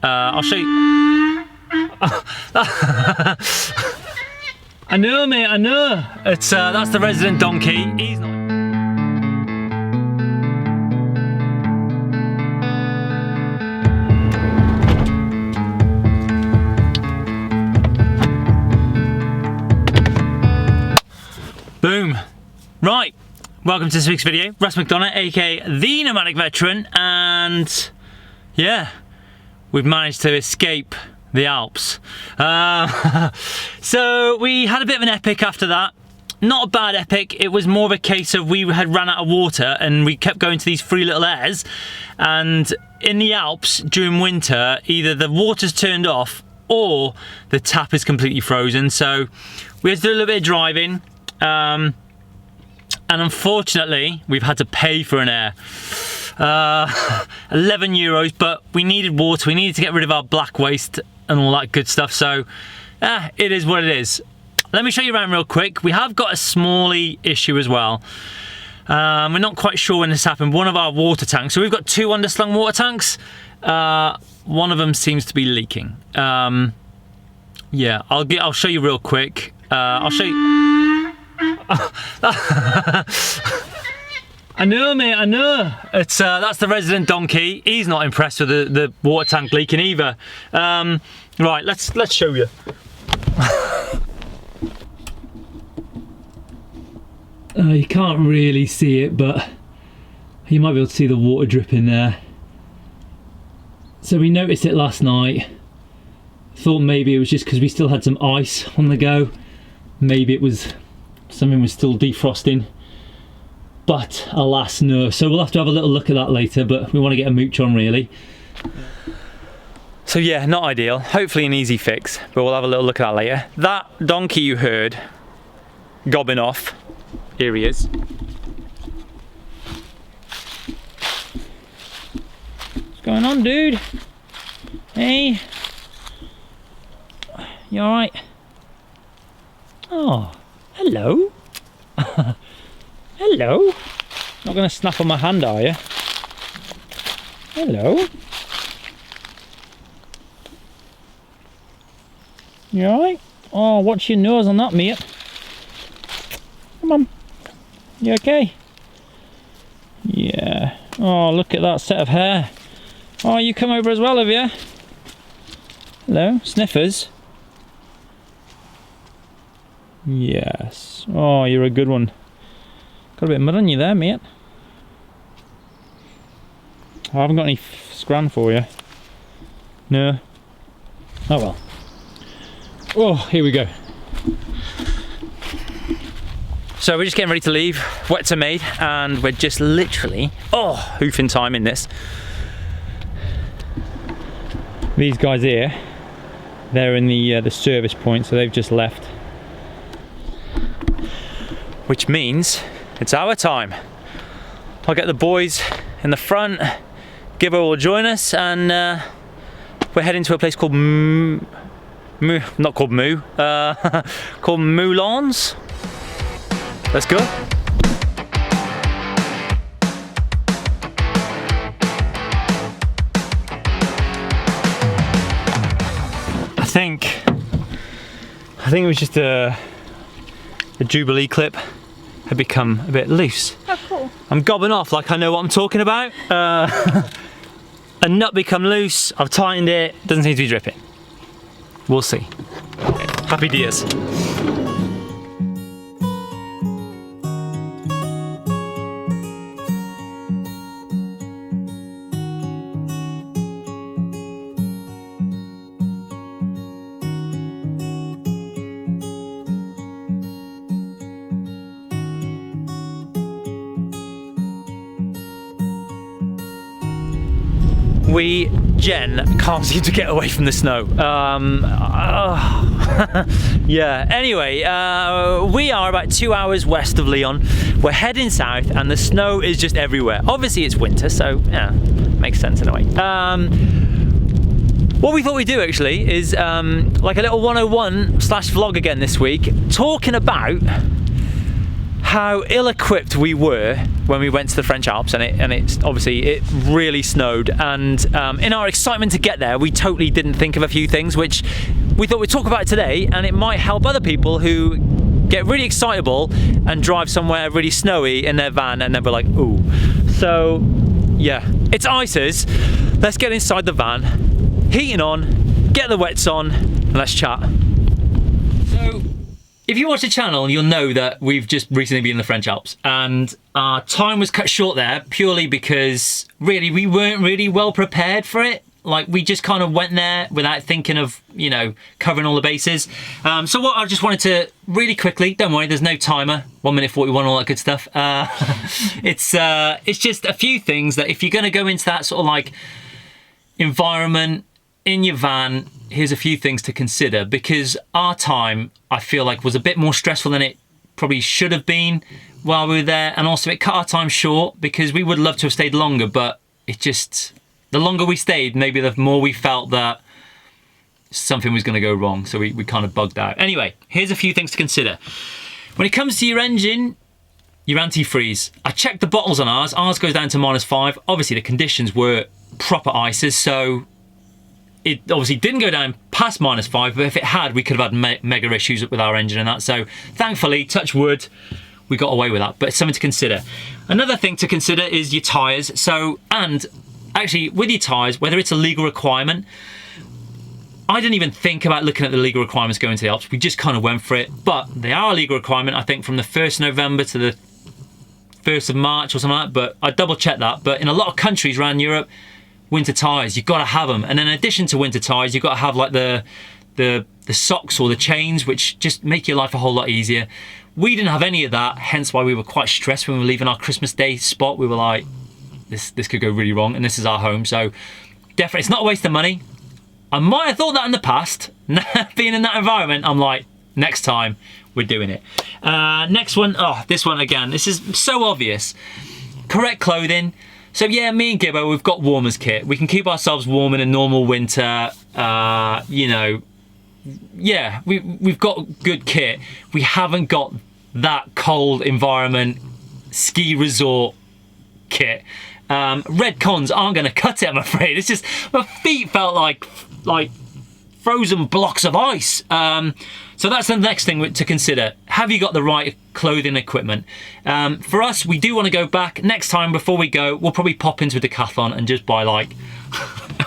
I'll show you. I know, mate, I know. It's that's the resident donkey. He's not. Boom. Right. Welcome to this week's video. Russ McDonough, aka the Nomadic Veteran, and yeah, we've managed to escape the Alps. So we had a bit of an epic after that. Not a bad epic, it was more of a case of we had ran out of water and we kept going to these free little airs, and in the Alps during winter either the water's turned off or the tap is completely frozen, so we had to do a little bit of driving. And unfortunately we've had to pay for an air. 11 euros, but we needed water, we needed to get rid of our black waste and all that good stuff, so it is what it is. Let me show you around real quick. We have got a smally issue as well. We're not quite sure when this happened. One of our water tanks, so we've got two underslung water tanks, one of them seems to be leaking. Yeah, I'll show you real quick. I'll show you. I know, mate, I know. It's that's the resident donkey. He's not impressed with the water tank leaking either. Right, let's show you. You can't really see it, but you might be able to see the water dripping there. So we noticed it last night. Thought maybe it was just because we still had some ice on the go. Maybe it was something was still defrosting. But alas, no. So we'll have to have a little look at that later, but we want to get a mooch on really. So yeah, not ideal. Hopefully an easy fix, but we'll have a little look at that later. That donkey you heard gobbing off, here he is. What's going on, dude? Hey? You alright? Oh, hello. Hello. Not going to snap on my hand, are you? Hello. You alright? Oh, watch your nose on that, mate. Come on. You okay? Yeah. Oh, look at that set of hair. Oh, you come over as well, have you? Hello, sniffers. Yes. Oh, you're a good one. Got a bit of mud on you there, mate. I haven't got any scran for you. No. Oh well. Oh, here we go. So we're just getting ready to leave. Wets are made, and we're just literally, hoofing time in this. These guys here, they're in the service point, so they've just left. Which means it's our time. I'll get the boys in the front, Gibbo will join us, and we're heading to a place called not called Moo, called Moulins. Let's go. I think it was just the Jubilee clip had become a bit loose. Oh, cool. I'm gobbing off like I know what I'm talking about. A nut become loose, I've tightened it, doesn't seem to be dripping. We'll see. Happy deers. Jen can't seem to get away from the snow. Yeah, anyway, we are about 2 hours west of Lyon. We're heading south and the snow is just everywhere. Obviously it's winter, so yeah, makes sense in a way. What we thought we'd do actually is like a little 101/vlog again this week, talking about how ill-equipped we were when we went to the French Alps, and it's obviously it really snowed, and in our excitement to get there, we totally didn't think of a few things which we thought we'd talk about today, and it might help other people who get really excitable and drive somewhere really snowy in their van and then we're like, ooh. So yeah, it's ices. Let's get inside the van, heating on, get the wets on, and let's chat. So if you watch the channel, you'll know that we've just recently been in the French Alps, and our time was cut short there purely because really we weren't really well prepared for it. Like, we just kind of went there without thinking of, you know, covering all the bases. So what I just wanted to really quickly, don't worry, there's no timer, 1 minute 41, all that good stuff. It's just a few things that if you're going to go into that sort of like environment in your van, here's a few things to consider, because our time, I feel like, was a bit more stressful than it probably should have been while we were there. And also it cut our time short because we would love to have stayed longer, but it just... the longer we stayed, maybe the more we felt that something was going to go wrong. So we kind of bugged out. Anyway, here's a few things to consider. When it comes to your engine, your antifreeze. I checked the bottles on ours. Ours goes down to -5. Obviously, the conditions were proper ices, so it obviously didn't go down past -5. But if it had, we could have had mega issues with our engine and that. So thankfully, touch wood, we got away with that. But it's something to consider. Another thing to consider is your tyres. So, and... actually, with your tyres, whether it's a legal requirement, I didn't even think about looking at the legal requirements going to the Alps. We just kind of went for it. But they are a legal requirement, I think, from the 1st of November to the 1st of March or something like that. But I double checked that. But in a lot of countries around Europe, winter tyres, you've got to have them. And in addition to winter tyres, you've got to have like the socks or the chains, which just make your life a whole lot easier. We didn't have any of that, hence why we were quite stressed when we were leaving our Christmas Day spot. We were like, this could go really wrong, and this is our home, so definitely it's not a waste of money. I might have thought that in the past. Being in that environment, I'm like, next time we're doing it. Next one, oh, this one again, this is so obvious. Correct clothing. So yeah, me and Gibbo, we've got warmers kit. We can keep ourselves warm in a normal winter. You know, yeah, we've got good kit. We haven't got that cold environment ski resort kit. Red cons aren't going to cut it, I'm afraid. It's just, my feet felt like frozen blocks of ice. So that's the next thing to consider. Have you got the right clothing equipment? For us, we do want to go back. Next time, before we go, we'll probably pop into a Decathlon and just buy like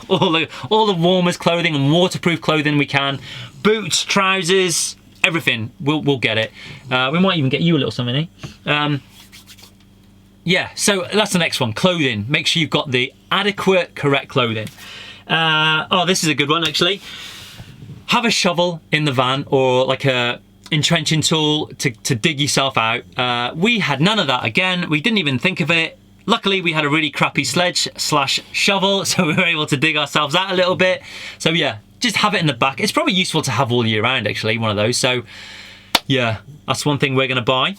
all the warmest clothing and waterproof clothing we can. Boots, trousers, everything. We'll get it. We might even get you a little something, eh? Yeah, so that's the next one, clothing. Make sure you've got the adequate, correct clothing. Oh, this is a good one, actually. Have a shovel in the van or like a entrenching tool to dig yourself out. We had none of that. Again, we didn't even think of it. Luckily, we had a really crappy sledge/shovel, so we were able to dig ourselves out a little bit. So yeah, just have it in the back. It's probably useful to have all year round, actually, one of those. So yeah, that's one thing we're going to buy.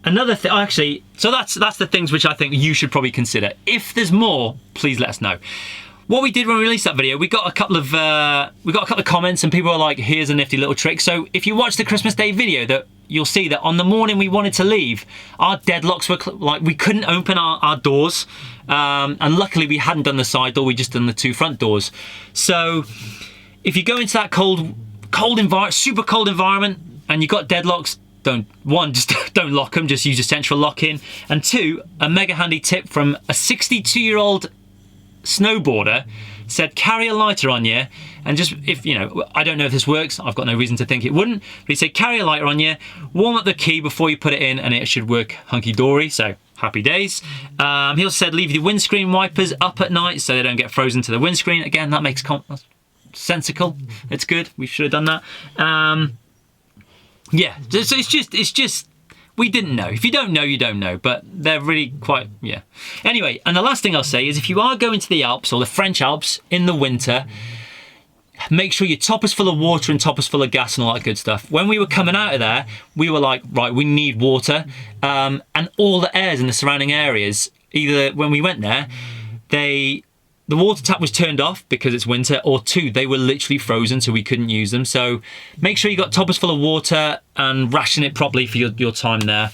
Another thing, actually, so that's the things which I think you should probably consider. If there's more, please let us know. What we did when we released that video, we got a couple of comments, and people were like, "Here's a nifty little trick." So if you watch the Christmas Day video, that you'll see that on the morning we wanted to leave, our deadlocks were like we couldn't open our doors, and luckily we hadn't done the side door; we just done the 2 front doors. So if you go into that cold environment, super cold environment, and you got deadlocks, just don't lock them, just use a central lock-in. And 2, a mega handy tip from a 62-year-old snowboarder, said carry a lighter on you, and just, if you know, I don't know if this works, I've got no reason to think it wouldn't, but he said carry a lighter on you, warm up the key before you put it in, and it should work hunky-dory, so happy days. He also said leave your windscreen wipers up at night so they don't get frozen to the windscreen. Again, that makes sensical, it's good, we should have done that. Yeah, so it's just, we didn't know. If you don't know, you don't know, but they're really quite, yeah. Anyway, and the last thing I'll say is if you are going to the Alps or the French Alps in the winter, make sure your top is full of water and top is full of gas and all that good stuff. When we were coming out of there, we were like, right, we need water. And all the airs in the surrounding areas, either when we went there, they the water tap was turned off because it's winter, or 2, they were literally frozen so we couldn't use them. So make sure you got toppers full of water and ration it properly for your time there.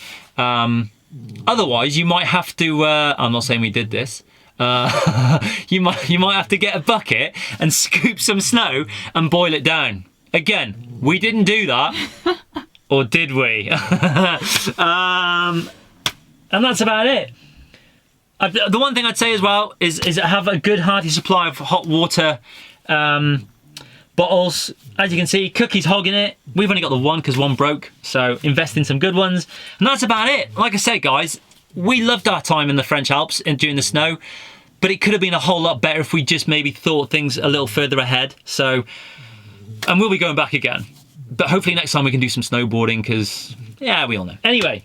Otherwise, you might have to, I'm not saying we did this, you might have to get a bucket and scoop some snow and boil it down. Again, we didn't do that, or did we? And that's about it. The one thing I'd say as well is have a good hearty supply of hot water bottles. As you can see, Cookie's hogging it. We've only got the one because one broke, so invest in some good ones. And that's about it. Like I said, guys, we loved our time in the French Alps and during the snow, but it could have been a whole lot better if we just maybe thought things a little further ahead. So, and we'll be going back again. But hopefully next time we can do some snowboarding because, yeah, we all know. Anyway,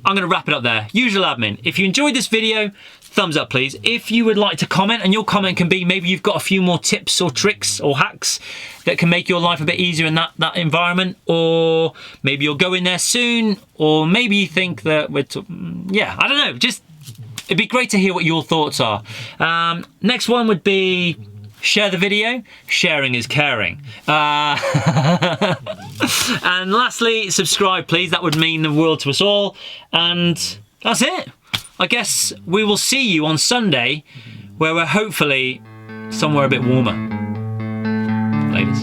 I'm going to wrap it up there. Usual admin. If you enjoyed this video, thumbs up, please. If you would like to comment, and your comment can be maybe you've got a few more tips or tricks or hacks that can make your life a bit easier in that environment, or maybe you'll go in there soon, or maybe you think that yeah, I don't know. Just, it'd be great to hear what your thoughts are. Next one would be share the video. Sharing is caring. And lastly, subscribe, please. That would mean the world to us all. And that's it. I guess we will see you on Sunday, where we're hopefully somewhere a bit warmer. Ladies.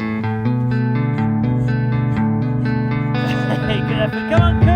Hey, good effort. Come on.